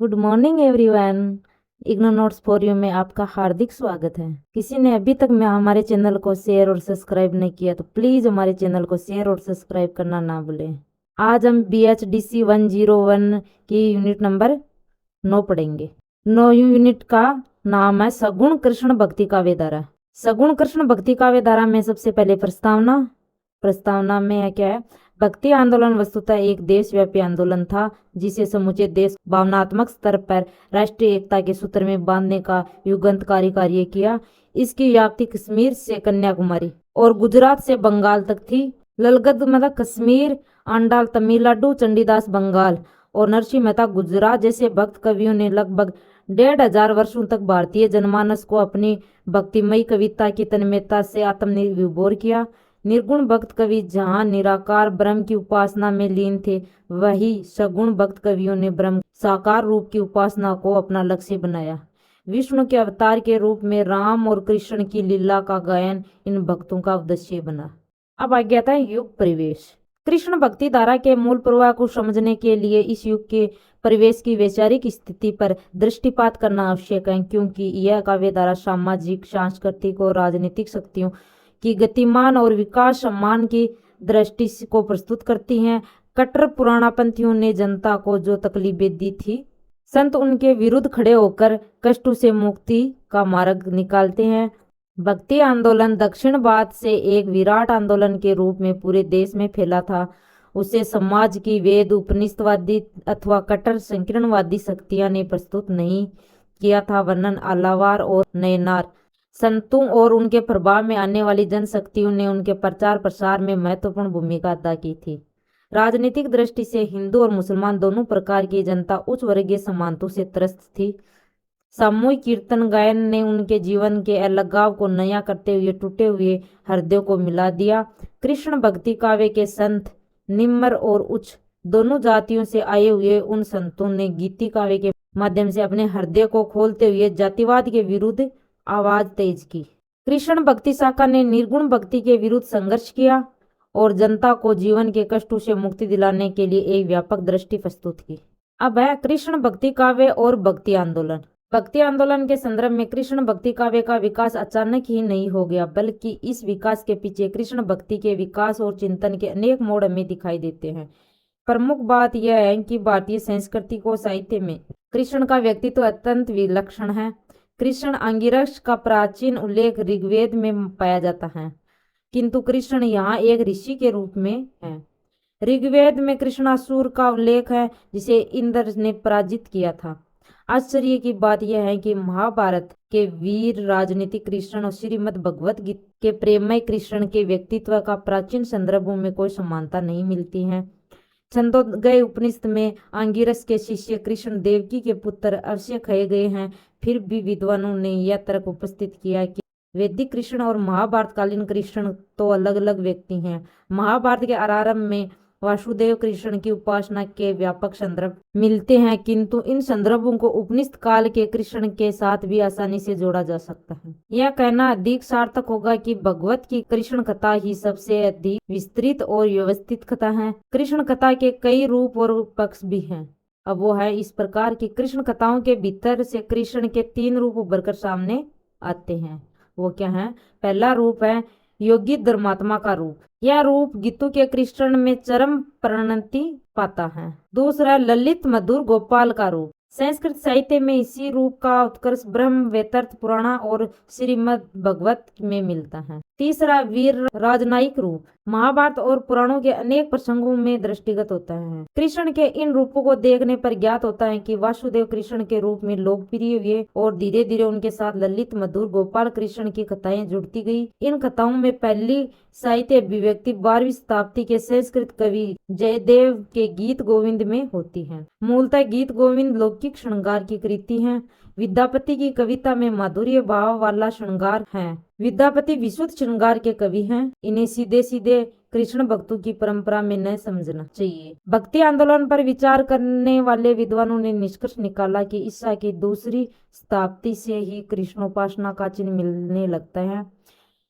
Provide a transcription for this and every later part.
Good morning everyone. IGNOU notes for you में आपका हार्दिक स्वागत है। किसी ने अभी तक मैं हमारे चैनल को शेयर और सब्सक्राइब नहीं किया तो प्लीज हमारे चैनल को शेयर और सब्सक्राइब करना ना भूलें। आज हम BHDC 101 की यूनिट नंबर 9 पढ़ेंगे। 9 यूनिट का नाम है सगुण कृष्ण भक्ति काव्य धारा। सगुण कृष्ण भक्ति काव्य धारा में सबसे पहले प्रस्तावना में है क्या है। भक्ति आंदोलन वस्तुतः एक देशव्यापी आंदोलन था जिसे समूचे देश भावनात्मक स्तर पर राष्ट्रीय एकता के सूत्र में बांधने का युगांतकारी कार्य किया। इसकी व्याप्ति कश्मीर से कन्याकुमारी और गुजरात से बंगाल तक थी। ललगद मतलब कश्मीर, आंडाल तमिलनाडु, चंडीदास बंगाल और नरसिंह मेहता गुजरात जैसे भक्त कवियों ने लगभग 1500 वर्षों तक भारतीय जनमानस को अपनी भक्तिमयी कविता की तन्मयता से आत्मनिर्भर किया। निर्गुण भक्त कवि जहाँ निराकार ब्रह्म की उपासना में लीन थे, वही सगुण भक्त कवियों ने ब्रह्म साकार रूप की उपासना को अपना लक्ष्य बनाया। विष्णु के अवतार के रूप में राम और कृष्ण की लीला का गायन इन भक्तों का उद्देश्य बना। अब आ गया था युग परिवेश। कृष्ण भक्ति धारा के मूल प्रवाह को समझने के लिए इस युग के परिवेश की वैचारिक स्थिति पर दृष्टिपात करना आवश्यक है, क्योंकि यह काव्य धारा सामाजिक, सांस्कृतिक और राजनीतिक शक्तियों की गतिमान और विकास सम्मान की दृष्टि को प्रस्तुत करती हैं। कट्टर पुराणापंथियों ने जनता को जो तकलीफें दी थी, संत उनके विरुद्ध खड़े होकर कष्टों से मुक्ति का मार्ग निकालते हैं। भक्ति आंदोलन दक्षिणवाद से एक विराट आंदोलन के रूप में पूरे देश में फैला था। उसे समाज की वेद उपनिषदवादी अथवा कट्टर संकीर्णवादी शक्तियां ने प्रस्तुत नहीं किया था। वर्णन आलावार और नयनार संतों और उनके प्रभाव में आने वाली जनशक्तियों ने उनके प्रचार प्रसार में महत्वपूर्ण भूमिका अदा की थी। राजनीतिक दृष्टि से हिंदू और मुसलमान दोनों प्रकार की जनता उच्च वर्गीय समानता से त्रस्त थी। सामूहिक कीर्तन गायन ने उनके जीवन के अलगाव को नया करते हुए टूटे हुए हृदयों को मिला दिया। कृष्ण भक्ति काव्य के संत निम्न और उच्च दोनों जातियों से आए हुए उन संतों ने गीति काव्य के माध्यम से अपने हृदय को खोलते हुए जातिवाद के विरुद्ध आवाज तेज की। कृष्ण भक्ति शाखा ने निर्गुण भक्ति के विरुद्ध संघर्ष किया और जनता को जीवन के कष्टों से मुक्ति दिलाने के लिए एक व्यापक दृष्टि प्रस्तुत की। अब है कृष्ण भक्ति काव्य और भक्ति आंदोलन। भक्ति आंदोलन के संदर्भ में कृष्ण भक्ति काव्य का विकास अचानक ही नहीं हो गया, बल्कि इस विकास के पीछे कृष्ण भक्ति के विकास और चिंतन के अनेक मोड़ हमें दिखाई देते हैं। प्रमुख बात यह है कि भारतीय संस्कृति को साहित्य में कृष्ण का व्यक्तित्व अत्यंत विलक्षण है। कृष्ण अंगिरस का प्राचीन उल्लेख ऋग्वेद में पाया जाता है, किंतु कृष्ण यहाँ एक ऋषि के रूप में है। ऋग्वेद में कृष्णासुर का उल्लेख है जिसे इंद्र ने पराजित किया था। आश्चर्य की बात यह है कि महाभारत के वीर राजनीतिक कृष्ण और श्रीमद् भगवत गीता के प्रेममय कृष्ण के व्यक्तित्व का प्राचीन संदर्भों में कोई समानता नहीं मिलती है। छंदोदय उपनिषद में अंगिरस के शिष्य कृष्ण देवकी के पुत्र अवश्य कहे गए हैं, फिर भी विद्वानों ने यह तर्क उपस्थित किया कि वैदिक कृष्ण और महाभारतकालीन कृष्ण तो अलग अलग व्यक्ति हैं। महाभारत के आरंभ में वासुदेव कृष्ण की उपासना के व्यापक संदर्भ मिलते हैं, किंतु इन संदर्भों को उपनिषद काल के कृष्ण के साथ भी आसानी से जोड़ा जा सकता है। यह कहना अधिक सार्थक होगा कि भगवत की कृष्ण कथा ही सबसे अधिक विस्तृत और व्यवस्थित कथा है। कृष्ण कथा के कई रूप और पक्ष भी हैं। अब वो है इस प्रकार की कृष्ण कथाओं के भीतर से कृष्ण के 3 रूप उभरकर सामने आते हैं। वो क्या है? पहला रूप है योगी धर्मात्मा का रूप। यह रूप गीतों के कृष्ण में चरम परिणति पाता है। दूसरा ललित मधुर गोपाल का रूप। संस्कृत साहित्य में इसी रूप का उत्कर्ष ब्रह्म वैवर्त पुराण और श्रीमद् भगवत में मिलता है। तीसरा वीर राजनायिक रूप महाभारत और पुराणों के अनेक प्रसंगों में दृष्टिगत होता है। कृष्ण के इन रूपों को देखने पर ज्ञात होता है कि वासुदेव कृष्ण के रूप में लोकप्रिय हुए और धीरे धीरे उनके साथ ललित मधुर गोपाल कृष्ण की कथाएं जुड़ती गई। इन कथाओं में पहली साहित्य अभिव्यक्ति 12वीं शताब्दी के संस्कृत कवि जयदेव के गीत गोविंद में होती है। मूलतः गीत गोविंद लौकिक श्रृंगार की कृति है। विद्यापति की कविता में माधुर्य भाव वाला श्रृंगार है। विद्यापति विशुद्ध श्रृंगार के कवि हैं। इन्हें सीधे सीधे कृष्ण भक्तों की परंपरा में न समझना चाहिए। भक्ति आंदोलन पर विचार करने वाले विद्वानों ने निष्कर्ष निकाला कि ईसा की 2री शताब्दी से ही कृष्णोपासना का चिन्ह मिलने लगता है।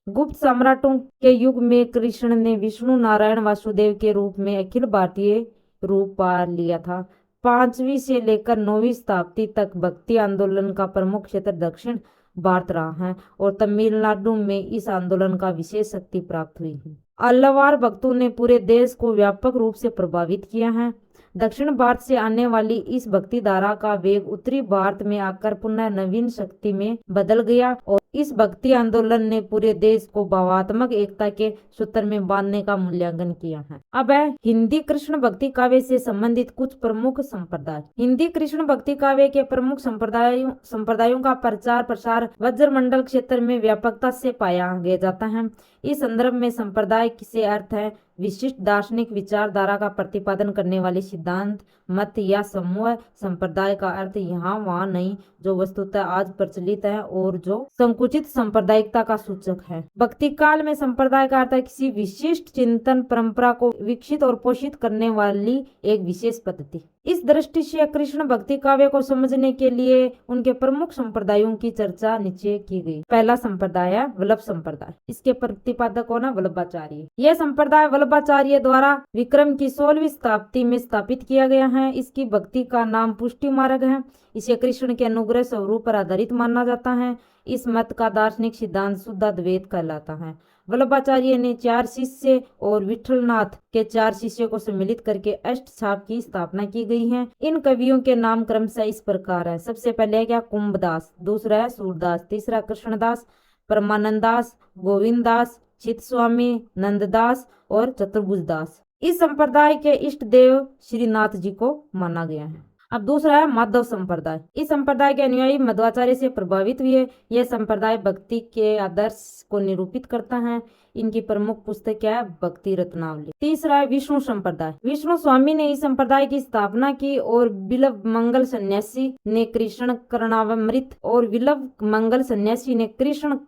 गुप्त सम्राटों के युग में कृष्ण ने विष्णु नारायण वासुदेव के रूप में अखिल भारतीय रूप पा लिया था। 5वीं से लेकर 9वीं शताब्दी तक भक्ति आंदोलन का प्रमुख क्षेत्र दक्षिण भारत रहा है और तमिलनाडु में इस आंदोलन का विशेष शक्ति प्राप्त हुई है। अल्लावार भक्तों ने पूरे देश को व्यापक रूप से प्रभावित किया है। दक्षिण भारत से आने वाली इस भक्ति धारा का वेग उत्तरी भारत में आकर पुनः नवीन शक्ति में बदल गया और इस भक्ति आंदोलन ने पूरे देश को भावात्मक एकता के सूत्र में बांधने का मूल्यांकन किया है। अब है हिंदी कृष्ण भक्ति काव्य से संबंधित कुछ प्रमुख संप्रदाय। हिंदी कृष्ण भक्ति काव्य के प्रमुख संप्रदायों का प्रचार प्रसार वज्रमंडल क्षेत्र में व्यापकता से पाया गया जाता है। इस संदर्भ में संप्रदाय से अर्थ है विशिष्ट दार्शनिक विचारधारा का प्रतिपादन करने वाले सिद्धांत मत या समूह। संप्रदाय का अर्थ यहाँ वहाँ नहीं, जो वस्तुतः आज प्रचलित है और जो संकुचित सांप्रदायिकता का सूचक है। भक्ति काल में संप्रदाय का अर्थ है किसी विशिष्ट चिंतन परंपरा को विकसित और पोषित करने वाली एक विशेष पद्धति। इस दृष्टि से कृष्ण भक्ति काव्य को समझने के लिए उनके प्रमुख संप्रदायों की चर्चा नीचे की गई। पहला संप्रदाय है वल्लभ संप्रदाय। इसके प्रतिपादक होना वल्लभाचार्य। यह संप्रदाय वल्लभाचार्य द्वारा विक्रम की 16वीं शताब्दी में स्थापित किया गया है। इसकी भक्ति का नाम पुष्टि मार्ग है। इसे कृष्ण के अनुग्रह स्वरूप पर आधारित माना जाता है। इस मत का दार्शनिक सिद्धांत शुद्ध अद्वैत कहलाता है। वल्लभाचार्य ने 4 शिष्य और विठलनाथ के 4 शिष्यों को सम्मिलित करके अष्ट छाप की स्थापना की गई है। इन कवियों के नाम क्रमशः इस प्रकार है। सबसे पहले है क्या कुंभदास, दूसरा है सूरदास, तीसरा कृष्णदास, परमानंदास, गोविंददास, चित स्वामी, नंददास और चतुर्भुजदास। इस संप्रदाय के इष्ट देव श्रीनाथ जी को माना गया है। अब दूसरा है माधव संप्रदाय। इस संप्रदाय के अनुयायी मध्वाचार्य से प्रभावित हुए। यह संप्रदाय भक्ति के आदर्श को निरूपित करता है। इनकी प्रमुख पुस्तक क्या है? भक्ति रत्नावली। तीसरा है विष्णु संप्रदाय। विष्णु स्वामी ने इस संप्रदाय की स्थापना की और विल्लभ मंगल सन्यासी ने कृष्ण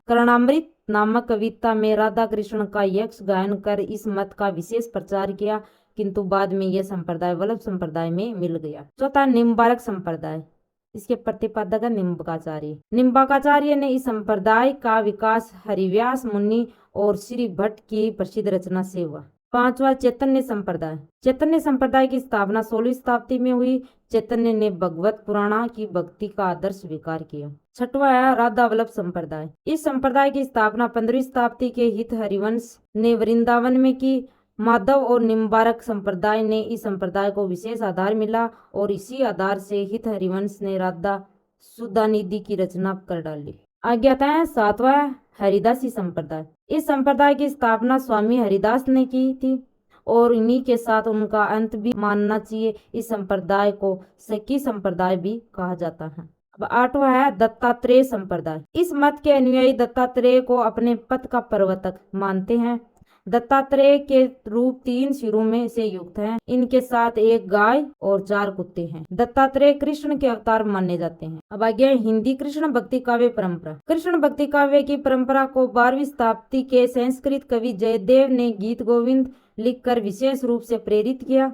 कर्णामृत नामक कविता में राधा कृष्ण का यक्ष गायन कर इस मत का विशेष प्रचार किया, किंतु बाद में यह संप्रदाय वल्लभ संप्रदाय में मिल गया। चौथा निम्बारक संप्रदाय। इसके प्रतिपादक है निम्बाकाचार्य। निम्बाकाचार्य ने इस संप्रदाय का विकास हरिव्यास मुनि और श्री भट्ट की प्रसिद्ध रचना से हुआ। पांचवा चैतन्य संप्रदाय। चैतन्य संप्रदाय की स्थापना 16वीं शताब्दी में हुई। चैतन्य ने भगवत पुराणा की भक्ति का आदर्श स्वीकार किया। छठवा है राधा वल्लभ संप्रदाय। इस संप्रदाय की स्थापना 15वीं शताब्दी के हित हरिवंश ने वृंदावन में की। माधव और निम्बारक संप्रदाय ने इस संप्रदाय को विशेष आधार मिला और इसी आधार से हित हरिवंश ने राधा सुधानिधि की रचना कर डाली। आगे आता है 7वां हरिदासी संप्रदाय। इस संप्रदाय की स्थापना स्वामी हरिदास ने की थी और इन्हीं के साथ उनका अंत भी मानना चाहिए। इस संप्रदाय को सखी संप्रदाय भी कहा जाता है। अब 8वां है दत्तात्रेय संप्रदाय। इस मत के अनुयायी दत्तात्रेय को अपने पथ का प्रवर्तक मानते हैं। दत्तात्रेय के रूप 3 सिरों में से युक्त हैं। इनके साथ एक गाय और 4 कुत्ते हैं। दत्तात्रेय कृष्ण के अवतार माने जाते हैं। अब आगे हिंदी कृष्ण भक्ति काव्य परंपरा। कृष्ण भक्ति काव्य की परंपरा को 12वीं शताब्दी के संस्कृत कवि जयदेव ने गीत गोविंद लिखकर विशेष रूप से प्रेरित किया।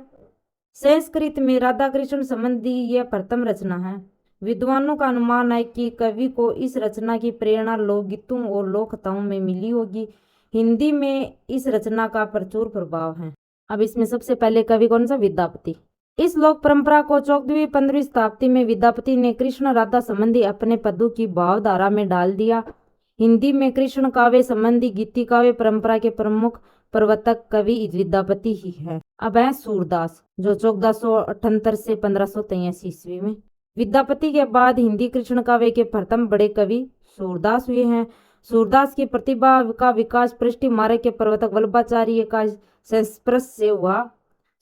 संस्कृत में राधा कृष्ण संबंधी यह प्रथम रचना है। विद्वानों का अनुमान है कि कवि को इस रचना की प्रेरणा लोकगीतों और लोक कथाओं में मिली होगी। हिंदी में इस रचना का प्रचुर प्रभाव है। अब इसमें सबसे पहले कवि कौन सा? विद्यापति। इस लोक परंपरा को 14वीं-15वीं शताब्दी में विद्यापति ने कृष्ण राधा संबंधी अपने पदों की भावधारा में डाल दिया। हिंदी में कृष्ण काव्य संबंधी गीति काव्य परंपरा के प्रमुख प्रवर्तक कवि विद्यापति ही है। अब है सूरदास, जो 1478 से 1583 ईस्वी में। विद्यापति के बाद हिंदी कृष्ण काव्य के प्रथम बड़े कवि सूरदास हुए हैं। सूरदास की प्रतिभा का विकास पृष्टि मार्ग के प्रवर्तक वल्लभाचार्य का संस्पर्श से हुआ।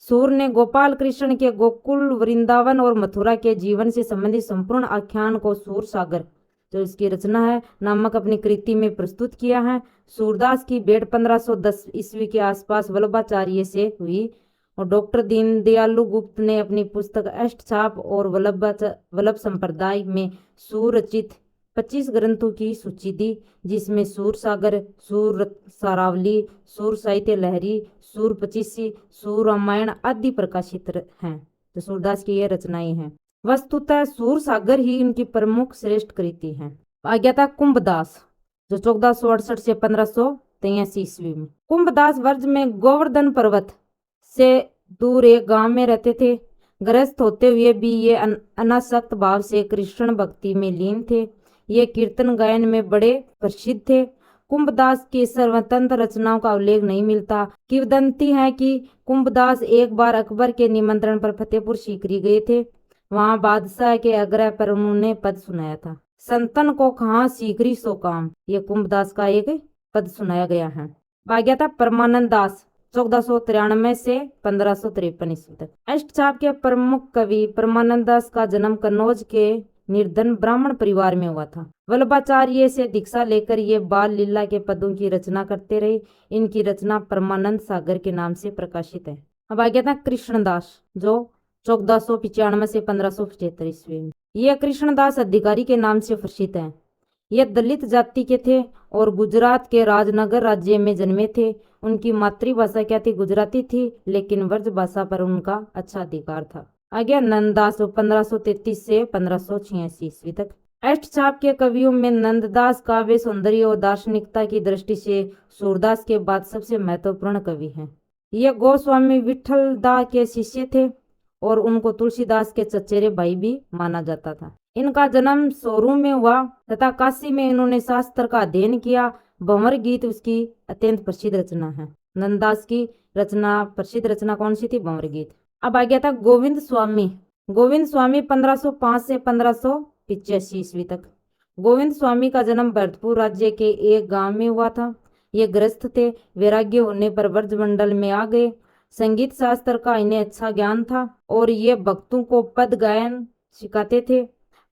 सूर ने गोपाल कृष्ण के गोकुल, वृंदावन और मथुरा के जीवन से संबंधित संपूर्ण आख्यान को सूर सागर, जो इसकी रचना है, नामक अपनी कृति में प्रस्तुत किया है। सूरदास की भेंट 1510 ईस्वी के आसपास वल्लभाचार्य से हुई और डॉक्टर दीनदयालु गुप्त ने अपनी पुस्तक अष्टछाप और वल्लभ संप्रदाय में सूर रचित 25 ग्रंथों की सूची दी, जिसमें सूर सागर, सूर सारावली, सूर साहित्य लहरी, सूर पचीसी, सूर रामायण आदि प्रकाशित हैं। तो सूरदास की ये रचनाएं हैं। वस्तुतः सूर सागर ही इनकी प्रमुख श्रेष्ठ कृति है। आगे था कुंभदास, जो 1468 से 1583 ईस्वी में। कुंभदास वर्ज में गोवर्धन पर्वत से दूर एक गांव में रहते थे। गृहस्थ होते हुए भी ये अनासक्त भाव से कृष्ण भक्ति में लीन थे। ये कीर्तन गायन में बड़े प्रसिद्ध थे। कुंभदास की सर्वतंत्र रचनाओं का उल्लेख नहीं मिलता। किंवदंती है कि कुंभदास एक बार अकबर के निमंत्रण पर फतेहपुर सीकरी गए थे। वहां बादशाह के आग्रह पर उन्होंने पद सुनाया था, संतन को कहाँ सीकरी सो काम। ये कुंभदास का एक पद सुनाया गया है। भाग्य था परमानंद दास 1493 से 1553 ईस्वी तक। अष्टचाप के प्रमुख कवि परमानंद दास का जन्म कन्नौज के निर्धन ब्राह्मण परिवार में हुआ था। वल्लभाचार्य से दीक्षा लेकर ये बाल लीला के पदों की रचना करते रहे। इनकी रचना परमानंद सागर के नाम से प्रकाशित है। अब आगे था कृष्णदास जो 1495 से 1575 ईस्वी में। यह कृष्णदास अधिकारी के नाम से प्रसिद्ध है। यह दलित जाति के थे और गुजरात के राजनगर राज्य में जन्मे थे। उनकी मातृभाषा क्या थी? गुजराती थी, लेकिन व्रज भाषा पर उनका अच्छा अधिकार था। आगे नंददास 1533 से 1586 ईस्वी तक। अष्टचाप के कवियों में नंददास काव्य सौंदर्य और दार्शनिकता की दृष्टि से सूरदास के बाद सबसे महत्वपूर्ण कवि हैं। ये गोस्वामी विठल दास के शिष्य थे और उनको तुलसीदास के चचेरे भाई भी माना जाता था। इनका जन्म सोरू में हुआ तथा काशी में इन्होंने शास्त्र का अध्ययन किया। भंवर गीत उसकी अत्यंत प्रसिद्ध रचना है। नंददास की प्रसिद्ध रचना कौन सी थी? भंवर गीत। अब आ गया था गोविंद स्वामी। गोविंद स्वामी 1505 से 1585 ईस्वी तक। गोविंद स्वामी का जन्म भरतपुर राज्य के एक गांव में हुआ था। ये गृहस्थ थे। वैराग्य होने पर ब्रजमंडल में आ गए। संगीत शास्त्र का इन्हें अच्छा ज्ञान था और ये भक्तों को पद गायन सिखाते थे।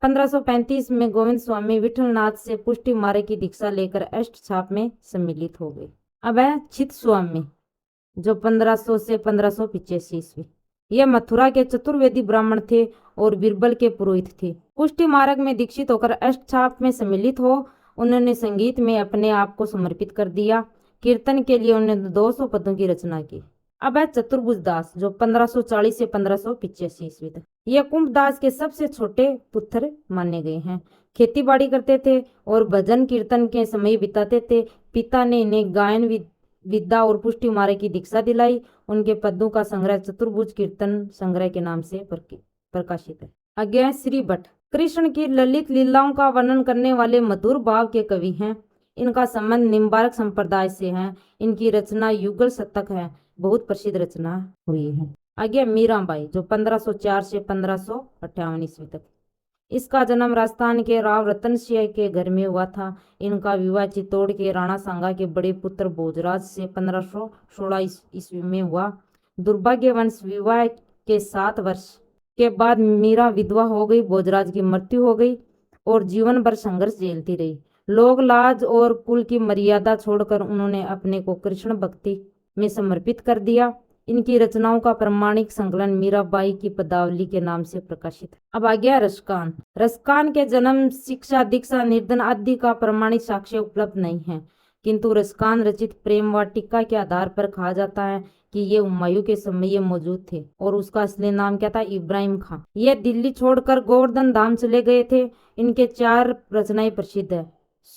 1535 में गोविंद स्वामी विठलनाथ से पुष्टि मार्ग की दीक्षा लेकर अष्टचाप में सम्मिलित हो गए। अब है चित स्वामी जो 1500 से 1585 ईस्वी। यह मथुरा के चतुर्वेदी ब्राह्मण थे और बीरबल के पुरोहित थे। पुष्टि मार्ग में दीक्षित होकर अष्टचाप में सम्मिलित हो उन्होंने संगीत में अपने आप को समर्पित कर दिया। कीर्तन के लिए उन्होंने 200 पदों की रचना की। अब है चतुर्भुज दास जो 1540 से 1585 ईस्वी तक। यह कुंभदास के सबसे छोटे पुत्र माने गए हैं। खेती बाड़ी करते थे और भजन कीर्तन के समय बिताते थे। पिता ने इन्हें गायन विद्या और पुष्टि मार्ग की दीक्षा दिलाई। उनके पदों का संग्रह चतुर्भुज कीर्तन संग्रह के नाम से प्रकाशित है। आगे श्री भट्ट कृष्ण की ललित लीलाओं का वर्णन करने वाले मधुर भाव के कवि हैं। इनका संबंध निम्बार्क संप्रदाय से है। इनकी रचना युगल शतक है, बहुत प्रसिद्ध रचना हुई है। आगे मीराबाई जो 1504 से 1558 ईस्वी तक। इसका जन्म राजस्थान के राव रतन सिंह के घर में हुआ था। इनका विवाह चित्तौड़ के राणा सांगा के बड़े पुत्र भोजराज से 1516 ईस्वी में हुआ। दुर्भाग्यवश विवाह के 7 वर्ष के बाद मीरा विधवा हो गई। भोजराज की मृत्यु हो गई और जीवन भर संघर्ष झेलती रही। लोग लाज और कुल की मर्यादा छोड़कर उन्होंने अपने को कृष्ण भक्ति में समर्पित कर दिया। इनकी रचनाओं का प्रमाणिक संकलन मीराबाई की पदावली के नाम से प्रकाशित है। अब आ गया रसकान। रसकान के जन्म, शिक्षा, दीक्षा, निर्धन आदि का प्रमाणिक साक्ष्य उपलब्ध नहीं है, किंतु रसकान रचित प्रेम वाटिका के आधार पर कहा जाता है कि ये हुमायूं के समय ये मौजूद थे और उसका असली नाम क्या था? इब्राहिम खां। ये दिल्ली छोड़कर गोवर्धन धाम चले गए थे। इनके 4 रचनाएं प्रसिद्ध है: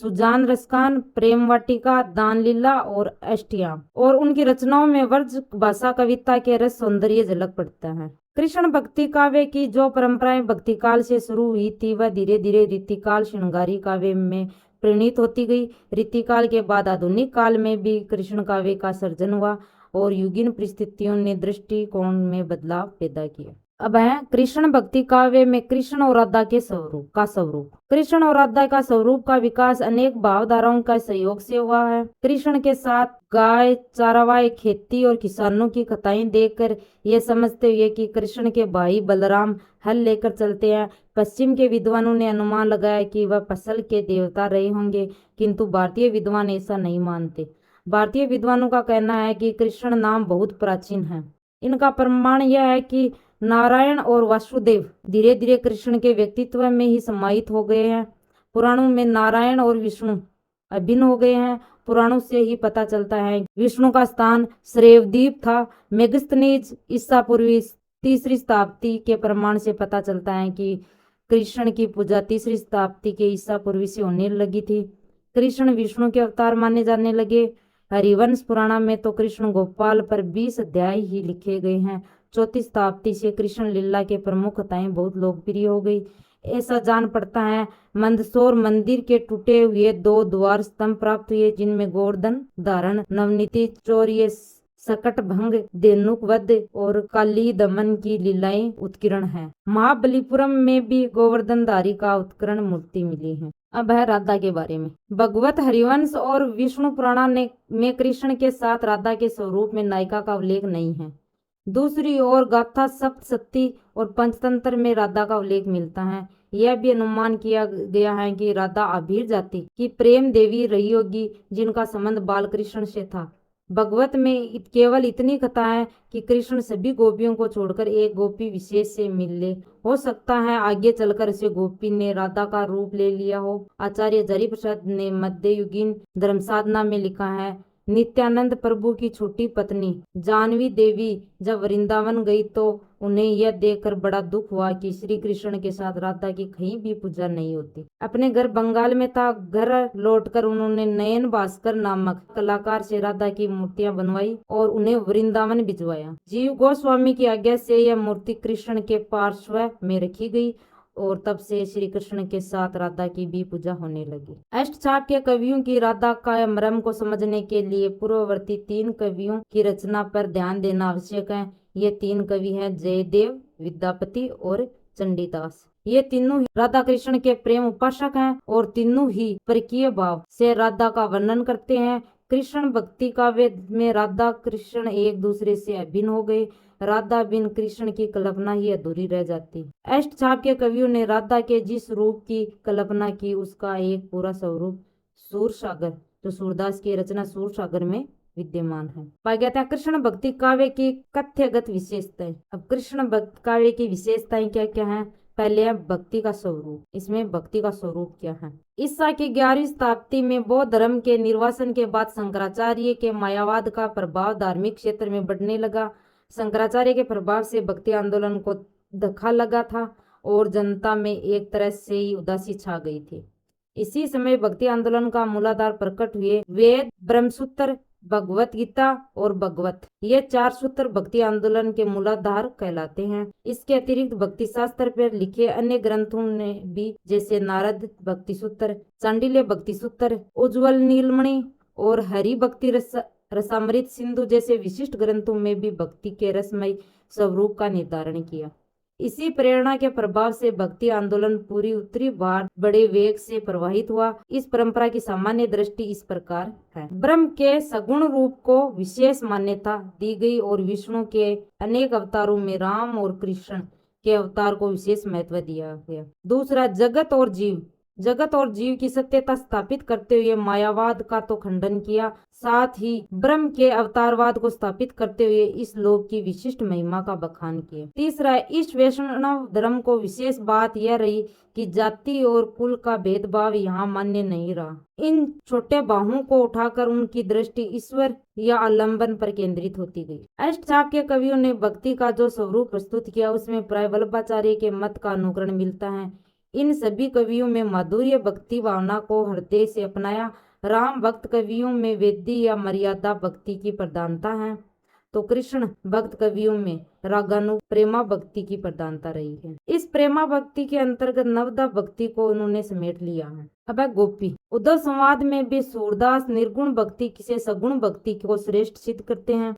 सुजान रसकान, प्रेम वाटिका, दान लीला और अष्टयाम। और उनकी रचनाओं में वर्ज भाषा कविता के रस सौंदर्य झलक पड़ता है। कृष्ण भक्ति काव्य की जो परंपराएं भक्ति काल से शुरू हुई थी वह धीरे धीरे रीतिकाल श्रृंगारी काव्य में परिणित होती गई। रीतिकाल के बाद आधुनिक काल में भी कृष्ण काव्य का सर्जन हुआ और युगीन परिस्थितियों ने दृष्टिकोण में बदलाव पैदा किया। अब है कृष्ण भक्ति काव्य में कृष्ण और राधा के स्वरूप। कृष्ण और राधा का स्वरूप का विकास अनेक भावधाराओं का सहयोग से हुआ है। कृष्ण के साथ गाय चारावाय, खेती और किसानों की कथाएं देखकर यह समझते हुए कि कृष्ण के भाई बलराम हल लेकर चलते हैं, पश्चिम के विद्वानों ने अनुमान लगाया कि वह फसल के देवता रहे होंगे, किंतु भारतीय विद्वान ऐसा नहीं मानते। भारतीय विद्वानों का कहना है कि कृष्ण नाम बहुत प्राचीन है। इनका प्रमाण यह है कि नारायण और वासुदेव धीरे धीरे कृष्ण के व्यक्तित्व में ही समाहित हो गए हैं। पुराणों में नारायण और विष्णु अभिन्न हो गए हैं। पुराणों से ही पता चलता है विष्णु का स्थान श्रेवद्वीप था। मेगस्थनीज ईसा पूर्वी 3री शताब्दी के प्रमाण से पता चलता है कि कृष्ण की पूजा 3री शताब्दी के ईसा पूर्वी से होने लगी थी। कृष्ण विष्णु के अवतार माने जाने लगे। हरिवंश पुराण में तो कृष्ण गोपाल पर 20 अध्याय ही लिखे गए हैं। चौथी शताब्दी से कृष्ण लीला के प्रमुख कथाएं बहुत लोकप्रिय हो गई। ऐसा जान पड़ता है मंदसौर मंदिर के टूटे हुए 2 द्वार स्तंभ प्राप्त हुए, जिनमें गोवर्धन धारण, नवनीति चौर्य, सकट भंग, धेनुक वध और काली दमन की लीलाएं उत्कीर्ण हैं। महाबलीपुरम में भी गोवर्धनधारी का उत्कीर्ण मूर्ति मिली है। अब है राधा के बारे में। भगवत हरिवंश और विष्णु पुराण में कृष्ण के साथ राधा के स्वरूप में नायिका का उल्लेख नहीं है। दूसरी ओर गाथा सप्तशती और पंचतंत्र में राधा का उल्लेख मिलता है। यह भी अनुमान किया गया है कि राधा आभीर जाति की प्रेम देवी रही होगी, जिनका संबंध बाल कृष्ण से था। भगवत में केवल इतनी कथा है कि कृष्ण सभी गोपियों को छोड़कर एक गोपी विशेष से मिले। हो सकता है आगे चलकर उसे गोपी ने राधा का रूप ले लिया हो। आचार्य हरिप्रसाद ने मध्ययुगीन धर्म साधना में लिखा है, नित्यानंद प्रभु की छोटी पत्नी जानवी देवी जब वृंदावन गई तो उन्हें यह देखकर बड़ा दुख हुआ कि श्री कृष्ण के साथ राधा की कहीं भी पूजा नहीं होती। अपने घर बंगाल में था। घर लौटकर उन्होंने नयन भास्कर नामक कलाकार से राधा की मूर्तियां बनवाई और उन्हें वृंदावन भिजवाया। जीव गोस्वामी की आज्ञा से यह मूर्ति कृष्ण के पार्श्व में रखी गई और तब से श्री कृष्ण के साथ राधा की भी पूजा होने लगी। अष्टचाप के कवियों की राधा का मर्म को समझने के लिए पूर्ववर्ती 3 कवियों की रचना पर ध्यान देना आवश्यक है। ये 3 कवि हैं जयदेव, विद्यापति और चंडीदास। ये तीनों राधा कृष्ण के प्रेम उपासक हैं और तीनों ही परकीय भाव से राधा का वर्णन करते हैं। कृष्ण भक्ति काव्य में राधा कृष्ण एक दूसरे से अभिन्न हो गए। राधा बिन कृष्ण की कल्पना ही अधूरी रह जाती। अष्टचाप के कवियों ने राधा के जिस रूप की कल्पना की उसका एक पूरा स्वरूप सूरसागर, जो सूरदास की रचना सूरसागर में विद्यमान है, पाया गया था। कृष्ण भक्ति काव्य की कथ्यगत विशेषताएं। अब कृष्ण भक्ति काव्य की विशेषताएं क्या क्या है? पहले है भक्ति का स्वरूप। इसमें भक्ति का स्वरूप क्या है? ईसा की 11वीं शताब्दी में बौद्ध धर्म के निर्वासन के बाद शंकराचार्य के मायावाद का प्रभाव धार्मिक क्षेत्र में बढ़ने लगा। शंकराचार्य के प्रभाव से भक्ति आंदोलन को धक्का लगा था और जनता में एक तरह से ही उदासी छा गई थी। इसी समय भक्ति आंदोलन का मूलाधार प्रकट हुए वेद, ब्रह्मसूत्र, भगवत गीता और भगवत, ये 4 सूत्र भक्ति आंदोलन के मूलाधार कहलाते हैं। इसके अतिरिक्त भक्ति शास्त्र पर लिखे अन्य ग्रंथों ने भी, जैसे नारद भक्ति सूत्र, चांडिल्य भक्ति सूत्र, उज्ज्वल नीलमणि और हरि भक्ति रसामृत सिंधु जैसे विशिष्ट ग्रंथों में भी भक्ति के रसमय स्वरूप का निर्धारण किया। इसी प्रेरणा के प्रभाव से भक्ति आंदोलन पूरी उत्तरी भारत बड़े वेग से प्रवाहित हुआ। इस परंपरा की सामान्य दृष्टि इस प्रकार है। ब्रह्म के सगुण रूप को विशेष मान्यता दी गई और विष्णु के अनेक अवतारों में राम और कृष्ण के अवतार को विशेष महत्व दिया गया। दूसरा, जगत और जीव की सत्यता स्थापित करते हुए मायावाद का तो खंडन किया, साथ ही ब्रह्म के अवतारवाद को स्थापित करते हुए इस लोक की विशिष्ट महिमा का बखान किया। तीसरा, इस वैष्णव धर्म को विशेष बात यह रही कि जाति और कुल का भेदभाव यहाँ मान्य नहीं रहा। इन छोटे बाहों को उठाकर उनकी दृष्टि ईश्वर या आलंबन पर केंद्रित होती गई। अष्टचाप के कवियों ने भक्ति का जो स्वरूप प्रस्तुत किया उसमें प्राय वल्लभाचार्य के मत का अनुकरण मिलता है। इन सभी कवियों में माधुर्य भक्ति भावना को हृदय से अपनाया। राम भक्त कवियों में वेदी या मर्यादा भक्ति की प्रधानता है, तो कृष्ण भक्त कवियों में रागानु प्रेमा भक्ति की प्रधानता रही है। इस प्रेमा भक्ति के अंतर्गत नवदा भक्ति को उन्होंने समेट लिया है। अब है गोपी। उद्धव संवाद में भी सूरदास निर्गुण भक्ति से सगुण भक्ति को श्रेष्ठ सिद्ध करते हैं।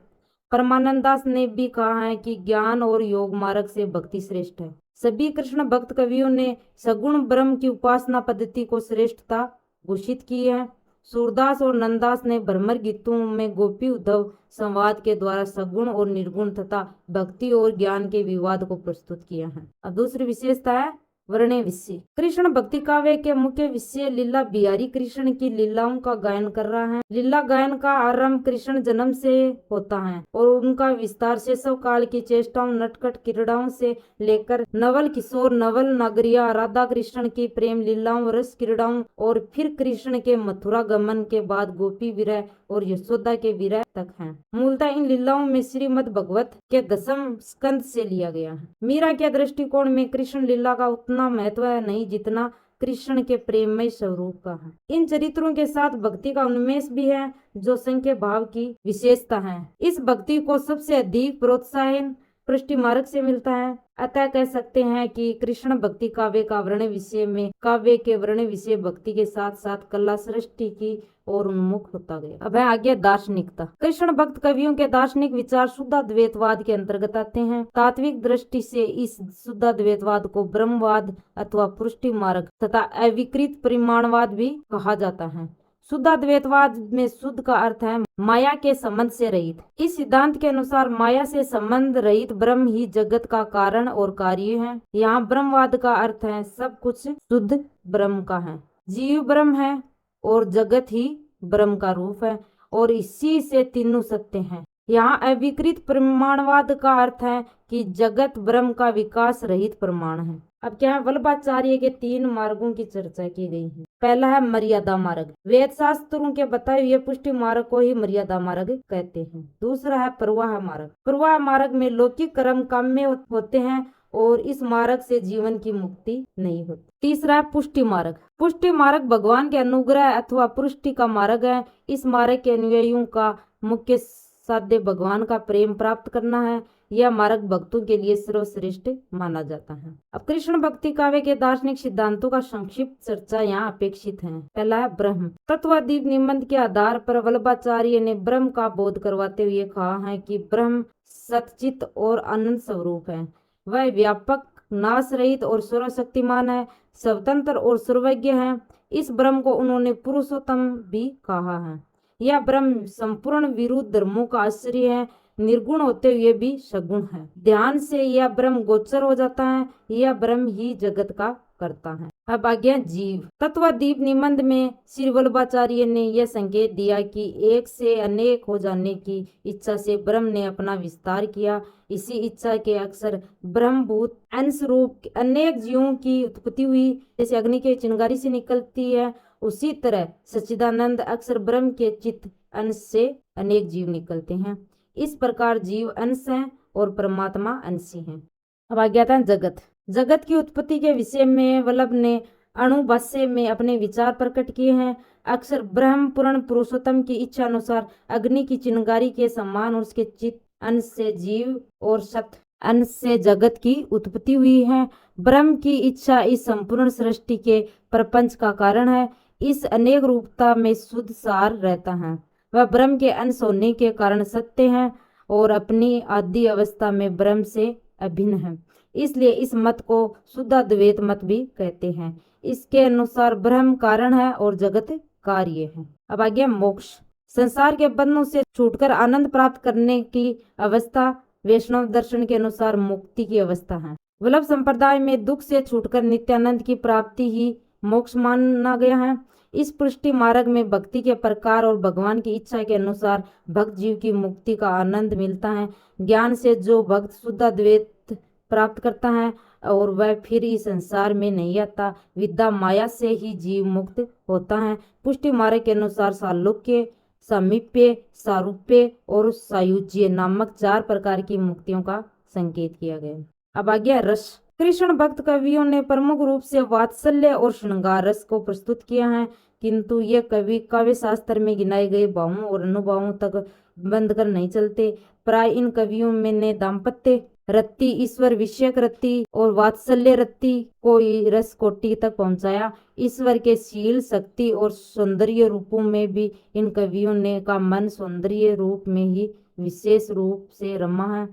परमानंद दास ने भी कहा है कि ज्ञान और योग मार्ग से भक्ति श्रेष्ठ है। सभी कृष्ण भक्त कवियों ने सगुण ब्रह्म की उपासना पद्धति को श्रेष्ठता घोषित की है। सूरदास और नंददास ने भ्रमर गीतों में गोपी उद्धव संवाद के द्वारा सगुण और निर्गुण तथा भक्ति और ज्ञान के विवाद को प्रस्तुत किया है। अब दूसरी विशेषता है वर्ण्य विषय। कृष्ण भक्ति काव्य के मुख्य विषय लीला बिहारी कृष्ण की लीलाओं का गायन कर रहा है। लीला गायन का आरंभ कृष्ण जन्म से होता है और उनका विस्तार शैशव काल की चेष्टाओं, नटखट क्रीड़ाओं से लेकर नवल किशोर, नवल नागरिया, राधा कृष्ण की प्रेम लीलाओं, रस क्रीड़ाओं और फिर कृष्ण के मथुरा गमन के बाद गोपी विरह और यशोदा के विरह तक हैं। मूलतः इन लीलाओं में श्रीमद् भगवत के 10वें स्कंद से लिया गया है। मीरा के दृष्टिकोण में कृष्ण लीला का उतना महत्व है नहीं जितना कृष्ण के प्रेममय स्वरूप का है। इन चरित्रों के साथ भक्ति का उन्मेष भी है, जो संख्य भाव की विशेषता है। इस भक्ति को सबसे अधिक प्रोत्साहन पुष्टि मार्ग से मिलता है। अतः कह सकते हैं कि कृष्ण भक्ति काव्य का वर्ण विषय में काव्य के वर्ण विषय भक्ति के साथ साथ कला सृष्टि की और उन्मुख होता गया। अब है आगे दार्शनिकता। कृष्ण भक्त कवियों के दार्शनिक विचार शुद्धाद्वैतवाद के अंतर्गत आते हैं। तात्विक दृष्टि से इस शुद्धाद्वैतवाद को ब्रह्मवाद अथवा पुष्टि मार्ग तथा अविकृत परिमाणवाद भी कहा जाता है। शुद्धाद्वैतवाद में शुद्ध का अर्थ है माया के संबंध से रहित। इस सिद्धांत के अनुसार माया से संबंध रहित ब्रह्म ही जगत का कारण और कार्य है। यहाँ ब्रह्मवाद का अर्थ है सब कुछ शुद्ध ब्रह्म का है, जीव ब्रह्म है और जगत ही ब्रह्म का रूप है और इसी से तीनों सत्य हैं। यहाँ अविकृत प्रमाणवाद का अर्थ है कि जगत ब्रह्म का विकास रहित प्रमाण है। अब क्या है, वल्लभाचार्य के 3 मार्गों की चर्चा की गई है। पहला है मर्यादा मार्ग। वेद शास्त्रों के बताए हुए पुष्टि मार्ग को ही मर्यादा मार्ग कहते हैं। दूसरा है प्रवाह मार्ग। प्रवाह मार्ग में लौकिक कर्म काम्य होते हैं और इस मार्ग से जीवन की मुक्ति नहीं होती। तीसरा है पुष्टि मार्ग। पुष्टि मार्ग भगवान के अनुग्रह अथवा पुष्टि का मार्ग है। इस मार्ग के अनुयायियों का मुख्य साध्य भगवान का प्रेम प्राप्त करना है। यह मार्ग भक्तों के लिए सर्वश्रेष्ठ माना जाता है। अब कृष्ण भक्ति काव्य के दार्शनिक सिद्धांतों का संक्षिप्त चर्चा यहाँ अपेक्षित है। पहला है ब्रह्म। तत्वदीप निबंध के आधार पर वल्लभाचार्य ने ब्रह्म का बोध करवाते हुए कहा है कि ब्रह्म सच्चित और अनंत स्वरूप है। वह व्यापक, नाश रहित और सर्वशक्तिमान है, स्वतंत्र और सर्वज्ञ है। इस ब्रह्म को उन्होंने पुरुषोत्तम भी कहा है। यह ब्रह्म संपूर्ण विरुद्ध धर्मों का आश्रय है, निर्गुण होते हुए भी सगुण है। ध्यान से यह ब्रह्म गोचर हो जाता है। यह ब्रह्म ही जगत का करता है। अब आ गया जीव। तत्वदीप निबंध में श्री वल्लभाचार्य ने यह संकेत दिया कि एक से अनेक हो जाने की इच्छा से ब्रह्म ने अपना विस्तार किया। इसी इच्छा के अक्सर ब्रह्मभूत अंश रूप अनेक जीवों की उत्पत्ति हुई। जैसे अग्नि के चिंगारी से निकलती है, उसी तरह सच्चिदानंद अक्सर ब्रह्म के चित्त अंश से अनेक जीव निकलते हैं। इस प्रकार जीव अंश है और परमात्मा अंशी है। अब आ गया था जगत। जगत की उत्पत्ति के विषय में वल्लभ ने अणुभाष्य में अपने विचार प्रकट किए हैं। अक्सर ब्रह्म पूर्ण पुरुषोत्तम की इच्छा अनुसार अग्नि की चिंगारी के समान उसके चित्त अंश से जीव और सत अंश से जगत की उत्पत्ति हुई है। ब्रह्म की इच्छा इस संपूर्ण सृष्टि के प्रपंच का कारण है। इस अनेक रूपता में शुद्ध सार रहता है। वह ब्रह्म के अंश होने के कारण सत्य है और अपनी आदि अवस्था में ब्रह्म से अभिन्न है। इसलिए इस मत को शुद्धाद्वैत मत भी कहते हैं। इसके अनुसार ब्रह्म कारण है और जगत कार्य है। अब आ गया मोक्ष। संसार के बंधनों से छूटकर आनंद प्राप्त करने की अवस्था वैष्णव दर्शन के अनुसार मुक्ति की अवस्था है। वल्लभ संप्रदाय में दुख से छूटकर नित्यानंद की प्राप्ति ही मोक्ष माना गया है। इस पुष्टि मार्ग में भक्ति के प्रकार और भगवान की इच्छा के अनुसार भक्त जीव की मुक्ति का आनंद मिलता है। ज्ञान से जो भक्त शुद्धाद्वैत प्राप्त करता है और वह फिर इस संसार में नहीं आता। विद्या माया से ही जीव मुक्त होता है। पुष्टि मार्ग के अनुसार सालोक्य, सामीप्य, सारूप्य और सायुज्य नामक 4 प्रकार की मुक्तियों का संकेत किया गया। अब आ गया रस। कृष्ण भक्त कवियों ने प्रमुख रूप से वात्सल्य और श्रृंगार रस को प्रस्तुत किया है, किंतु ये कवि काव्य शास्त्र में गिनाए गए भावों और अनुभवों तक बंद कर नहीं चलते। प्राय इन कवियों में ने दाम्पत्य रत्ती, ईश्वर विषयक रत्ती और वात्सल्य रत्ती को रस कोटि तक पहुंचाया। ईश्वर के शील, शक्ति और सौंदर्य रूपों में भी इन कवियों ने का मन सौंदर्य रूप में ही विशेष रूप से रमा है।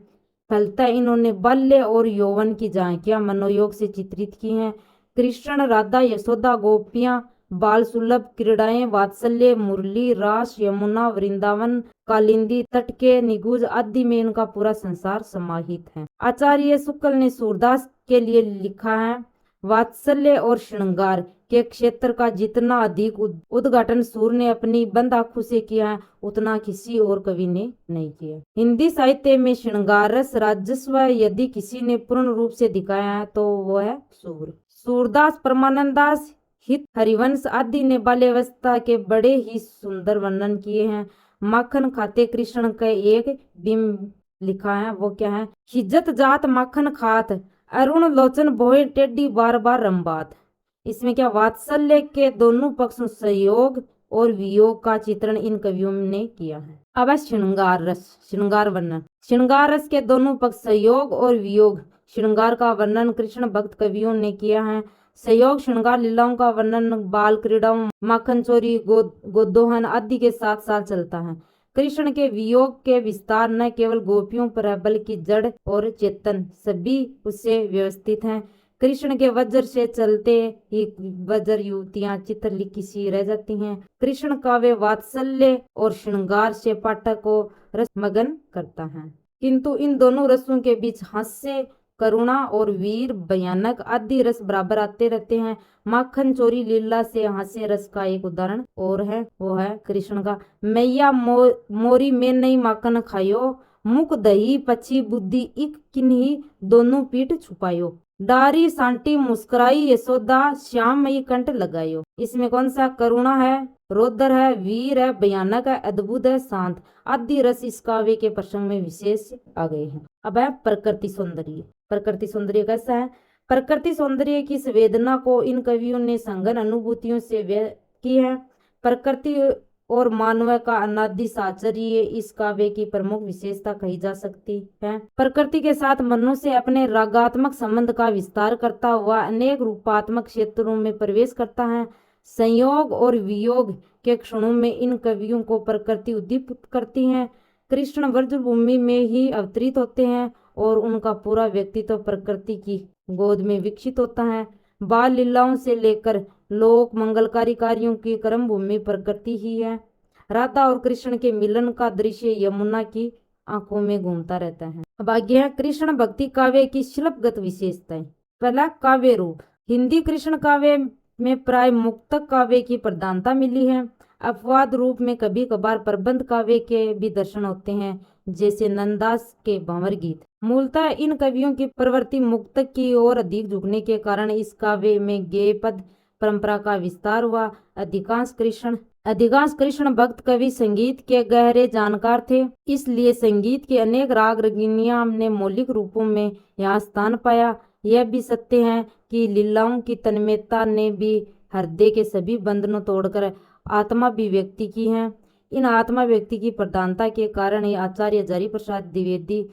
फलतः इन्होंने बाल्य और यौवन की झांकियां मनोयोग से चित्रित की हैं। कृष्ण, राधा, यशोदा, गोपियां, बाल सुलभ क्रीड़ाएं, वात्सल्य, मुरली, रास, यमुना, वृंदावन, कालिंदी तट के निगूज आदि में इनका पूरा संसार समाहित है। आचार्य शुक्ल ने सूरदास के लिए लिखा है, वात्सल्य और श्रृंगार के क्षेत्र का जितना अधिक उद्घाटन सूर ने अपनी बंद आंखों से किया है, उतना किसी और कवि ने नहीं किया। हिंदी साहित्य में श्रृंगार रस राजस्व यदि किसी ने पूर्ण रूप से दिखाया है तो वो है सूर। सूरदास, परमानंद दास, हित, हरिवंश आदि ने बाल्यावस्था के बड़े ही सुंदर वर्णन किए हैं। माखन खाते कृष्ण का एक बिंब लिखा है, वो क्या है, खिज्जत जात माखन खात, अरुण लोचन बोए टेढ़ी बार बार रंबात। इसमें क्या वात्सल्य के दोनों पक्षों सहयोग और वियोग का चित्रण इन कवियों ने किया है। अब श्रृंगार रस, श्रृंगार वर्णन। श्रृंगार रस के दोनों पक्ष संयोग और वियोग श्रृंगार का वर्णन कृष्ण भक्त कवियों ने किया है। संयोग श्रृंगार लीलाओं का वर्णन बाल क्रीड़ाओं, माखन चोरी, गोदोहन आदि के साथ साथ चलता है। कृष्ण के वियोग के विस्तार न केवल गोपियों पर है बल्कि जड़ और चेतन सभी उससे व्यवस्थित हैं। कृष्ण के वज्र से चलते ही वज्र युवतियां चित्रलिखी सी रह जाती हैं। कृष्ण काव्य वात्सल्य और श्रृंगार से पाठक को रसमगन करता है, किंतु इन दोनों रसों के बीच हास्य, करुणा और वीर, भयानक आदि रस बराबर आते रहते हैं। माखन चोरी लीला से हास्य रस का एक उदाहरण और है, वो है कृष्ण का मैया मोरी में नहीं माखन खायो, मुख दही पची बुद्धि इक किन्ही दोनों पीठ छुपायो, डारी सांटी मुस्कुराई यशोदा श्याम मई कंठ लगायो। इसमें कौन सा करुणा है, रौद्र है, वीर है, भयानक है, अद्भुत है, शांत आदि रस इस काव्य के प्रसंग में विशेष आ गए हैं। अब है प्रकृति सौंदर्य। प्रकृति सौंदर्य कैसा है? प्रकृति सौंदर्य की संवेदना को इन कवियों ने संगन अनुभूतियों से व्यक्त की है। प्रकृति और मानव का अनादि साहचर्य इस काव्य की प्रमुख विशेषता कही जा सकती है। प्रकृति के साथ मनुष्य अपने रागात्मक संबंध का विस्तार करता हुआ अनेक रूपात्मक क्षेत्रों में प्रवेश करता है। संयोग और वियोग के क्षणों में इन कवियों को प्रकृति उद्दीपित करती है। कृष्ण व्रजभूमि में ही अवतरित होते हैं और उनका पूरा व्यक्तित्व प्रकृति की गोद में विकसित होता है। बाल लीलाओं से लेकर लोक मंगलकारी कार्यों की कर्म भूमि प्रकृति ही है। राधा और कृष्ण के मिलन का दृश्य यमुना की आंखों में घूमता रहता है। अब आगे है कृष्ण भक्ति काव्य की शिल्पगत विशेषताएं। पहला, काव्य रूप। हिंदी कृष्ण काव्य में प्राय मुक्तक काव्य की प्रधानता मिली है। अपवाद रूप में कभी कभार प्रबंध काव्य के भी दर्शन होते हैं, जैसे नंददास के भंवर गीत। मूलतः इन कवियों की प्रवृत्ति मुक्तक की ओर अधिक झुकने के कारण इस काव्य में गेय पद परंपरा का विस्तार हुआ। अधिकांश कृष्ण भक्त कवि संगीत के गहरे जानकार थे, इसलिए संगीत के अनेक राग रगिनियां ने मौलिक रूपों में यहाँ स्थान पाया। यह भी सत्य है कि लीलाओं की तन्मयता ने भी हृदय के सभी बंधनों तोड़कर आत्मा अभिव्यक्ति की है। इन आत्मा व्यक्ति की प्रधानता के कारण ही आचार्य हजारी प्रसाद द्विवेदी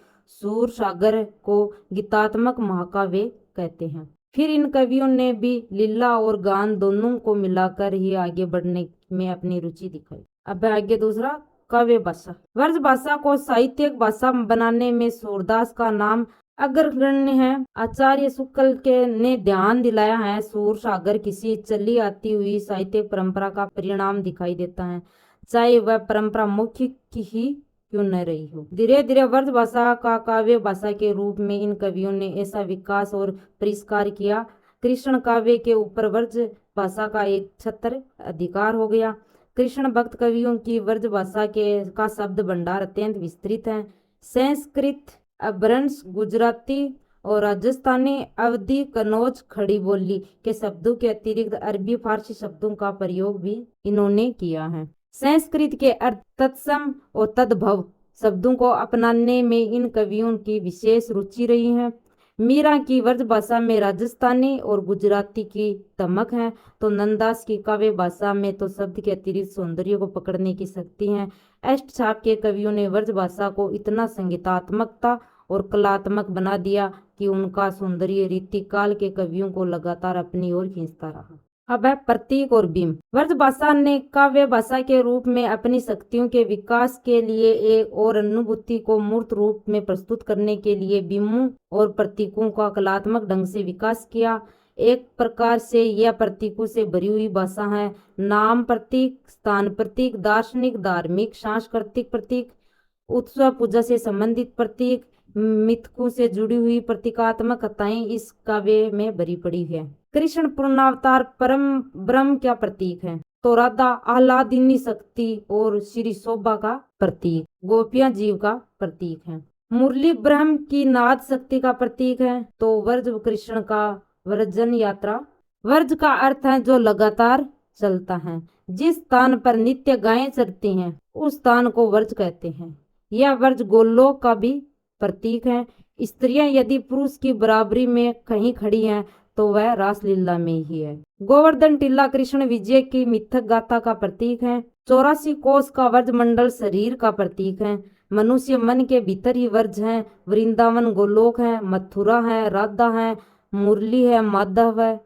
सूर सागर को गीतात्मक महाकाव्य कहते हैं। फिर इन कवियों ने भी लीला और गान दोनों को मिलाकर ही आगे बढ़ने में अपनी रुचि दिखाई। अब आगे दूसरा, काव्य भाषा। व्रज भाषा को साहित्यिक भाषा बनाने में सूरदास का नाम अग्रगण्य है। आचार्य शुक्ल के ने ध्यान दिलाया है सूर सागर किसी चली आती हुई साहित्यिक परंपरा का परिणाम दिखाई देता है, चाहे वह परंपरा मुख्य की ही क्यों न रही हो। धीरे धीरे व्रज भाषा का काव्य भाषा के रूप में इन कवियों ने ऐसा विकास और परिष्कार किया। कृष्ण काव्य के ऊपर व्रज भाषा का एक छत्र अधिकार हो गया। कृष्ण भक्त कवियों की व्रज भाषा का शब्द भंडार अत्यंत विस्तृत है। संस्कृत, अभ्रंश, गुजराती और राजस्थानी, अवधी, कन्नौज, खड़ी बोली के शब्दों के अतिरिक्त अरबी फारसी शब्दों का प्रयोग भी इन्होंने किया है। संस्कृत के अर्थ तत्सम और तद्भव शब्दों को अपनाने में इन कवियों की विशेष रुचि रही है। मीरा की व्रज भाषा में राजस्थानी और गुजराती की तमक है, तो नंददास की काव्य भाषा में तो शब्द के अतिरिक्त सौंदर्य को पकड़ने की शक्ति है। अष्टछाप के कवियों ने व्रज भाषा को इतना संगीतात्मकता और कलात्मक बना दिया कि उनका सौंदर्य रीतिकाल के कवियों को लगातार अपनी ओर खींचता रहा। अब है प्रतीक और बिंब। व्रज भाषा ने काव्य भाषा के रूप में अपनी शक्तियों के विकास के लिए एक और अनुभूति को मूर्त रूप में प्रस्तुत करने के लिए बिंबों और प्रतीकों का कलात्मक ढंग से विकास किया। एक प्रकार से यह प्रतीकों से भरी हुई भाषा है। नाम प्रतीक, स्थान प्रतीक, दार्शनिक, धार्मिक, सांस्कृतिक प्रतीक, उत्सव पूजा से संबंधित प्रतीक, मिथकों से जुड़ी हुई प्रतीकात्मक कथाएं इस काव्य में भरी पड़ी है। कृष्ण पूर्णावतार परम ब्रह्म का प्रतीक है, तो राधा आह्लादिनी शक्ति और श्री शोभा का प्रतीक, गोपियां जीव का प्रतीक है। मुरली ब्रह्म की नाद शक्ति का प्रतीक है, तो व्रज कृष्ण का व्रजन यात्रा। व्रज का अर्थ है जो लगातार चलता है। जिस स्थान पर नित्य गायें चरती हैं उस स्थान को व्रज कहते हैं। यह व्रज गोलोक का भी प्रतीक है। स्त्रियां यदि पुरुष की बराबरी में कहीं खड़ी हैं तो वह रासलीला में ही है। गोवर्धन टीला कृष्ण विजय की मिथक गाथा का प्रतीक है। 84 कोस का व्रज मंडल शरीर का प्रतीक है। मनुष्य मन के भीतर ही व्रज है। वृंदावन गोलोक है, मथुरा है, राधा है, मुरली है, माधव है।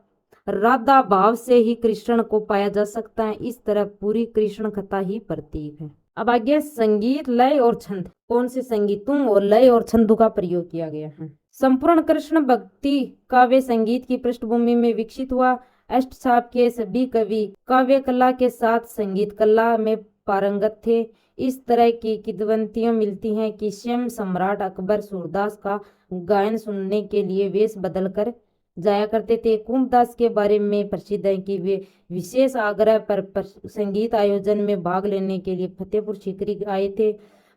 राधा भाव से ही कृष्ण को पाया जा सकता है। इस तरह पूरी कृष्ण कथा ही प्रतीक है। अब आगे संगीत, लय और छंद। कौन से संगीतों और लय और छंदों का प्रयोग किया गया है? संपूर्ण कृष्ण भक्ति काव्य संगीत की पृष्ठभूमि में विकसित हुआ। अष्टछाप के सभी कवि काव्य कला के साथ संगीत कला में पारंगत थे। इस तरह की किंवदंतियां मिलती हैं कि स्वयं सम्राट अकबर सूरदास का गायन सुनने के लिए वेश बदलकर जाया करते थे। कुंभदास के बारे में प्रसिद्ध है कि वे विशेष आग्रह पर संगीत आयोजन में भाग लेने के लिए फतेहपुर सीकरी आए थे।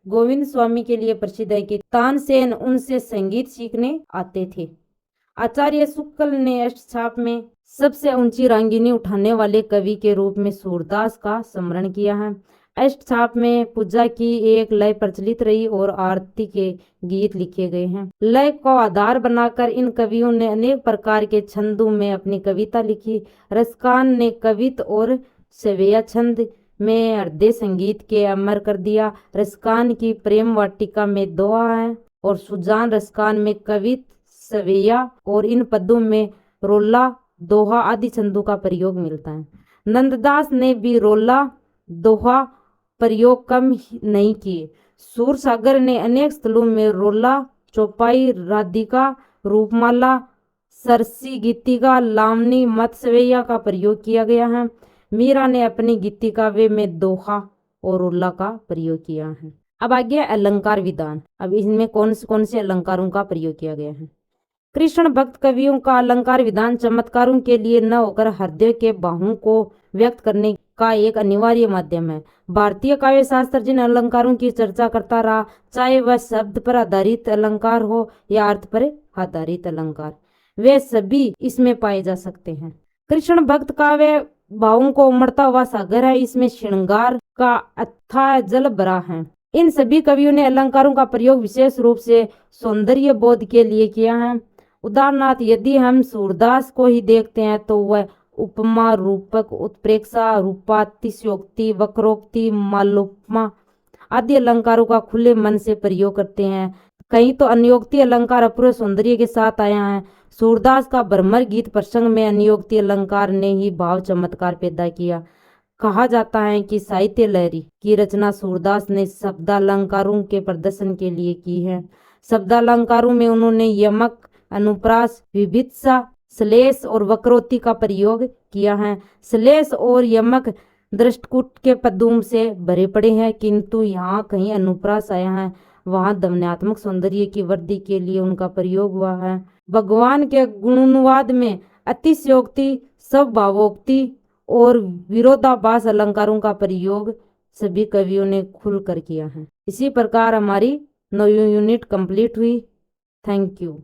गोविंद स्वामी के लिए प्रसिद्ध है कि तानसेन उनसे संगीत सीखने आते थे। आचार्य शुक्ल ने अष्टछाप में सबसे ऊंची रांगिनी उठाने वाले कवि के रूप में सूरदास का स्मरण किया है। अष्टछाप में पूजा की एक लय प्रचलित रही और आरती के गीत लिखे गए हैं। लय को आधार बनाकर इन कवियों ने अनेक प्रकार के छंदों में अपनी कविता लिखी। रसकान ने कवित और सवेया छंद में हृदय संगीत के अमर कर दिया। रसकान की प्रेम वाटिका में दोहा है और सुजान रसकान में कवित, सवेया और इन पदों में रोला, दोहा आदि छंदों का प्रयोग मिलता है। नंददास ने भी रोला, दोहा प्रयोग कम नहीं किए। सूरसागर ने अनेक स्थलों में रोला, चौपाई, राधिका, रूपमाला, सरसी, गीतिका, लावनी, मत्स्यवेया का प्रयोग किया गया है। मीरा ने अपनी गीति काव्य में दोहा और रोला का प्रयोग किया है। अब आगे अलंकार विधान। अब इसमें कौन से अलंकारों का प्रयोग किया गया है? कृष्ण भक्त कवियों का अलंकार विधान चमत्कारों के लिए न होकर हृदय के भावों को व्यक्त करने का एक अनिवार्य माध्यम है। भारतीय काव्य शास्त्र जिन अलंकारों की चर्चा करता रहा, चाहे वह शब्द पर आधारित अलंकार हो या अर्थ पर आधारित अलंकार, वे सभी इसमें पाए जा सकते हैं। कृष्ण भक्त काव्य भावों को उमड़ता हुआ सागर है। इसमें श्रृंगार का अथाह जल भरा है। इन सभी कवियों ने अलंकारों का प्रयोग विशेष रूप से सौंदर्य बोध के लिए किया है। उदाहरणार्थ यदि हम सूरदास को ही देखते हैं तो वह उपमा, रूपक, उत्प्रेक्षा, रूपातिशयोक्ति, वक्रोक्ति, मालोपमा आदि अलंकारों का खुले मन से प्रयोग करते हैं। कहीं तो अन्योक्ति अलंकार अपूर्व सौंदर्य के साथ आया है। सूरदास का भ्रमर गीत प्रसंग में अन्योक्ति अलंकार ने ही भाव चमत्कार पैदा किया। कहा जाता है कि साहित्य लहरी की रचना सूरदास ने शब्दालंकारों के प्रदर्शन के लिए की है। शब्दालंकारों में उन्होंने यमक, अनुप्रास, विभित्सा, श्लेष और वक्रोक्ति का प्रयोग किया है। श्लेष और यमक दृष्टकूट के पदों से भरे पड़े हैं, किंतु यहाँ कहीं अनुप्रास आया है, वहाँ ध्वन्यात्मक सौंदर्य की वृद्धि के लिए उनका प्रयोग हुआ है। भगवान के गुणानुवाद में अतिशयोक्ति, स्वभावोक्ति और विरोधाभास अलंकारों का प्रयोग सभी कवियों ने खुलकर किया है। इसी प्रकार हमारी 9वीं यूनिट कंप्लीट हुई। Thank you.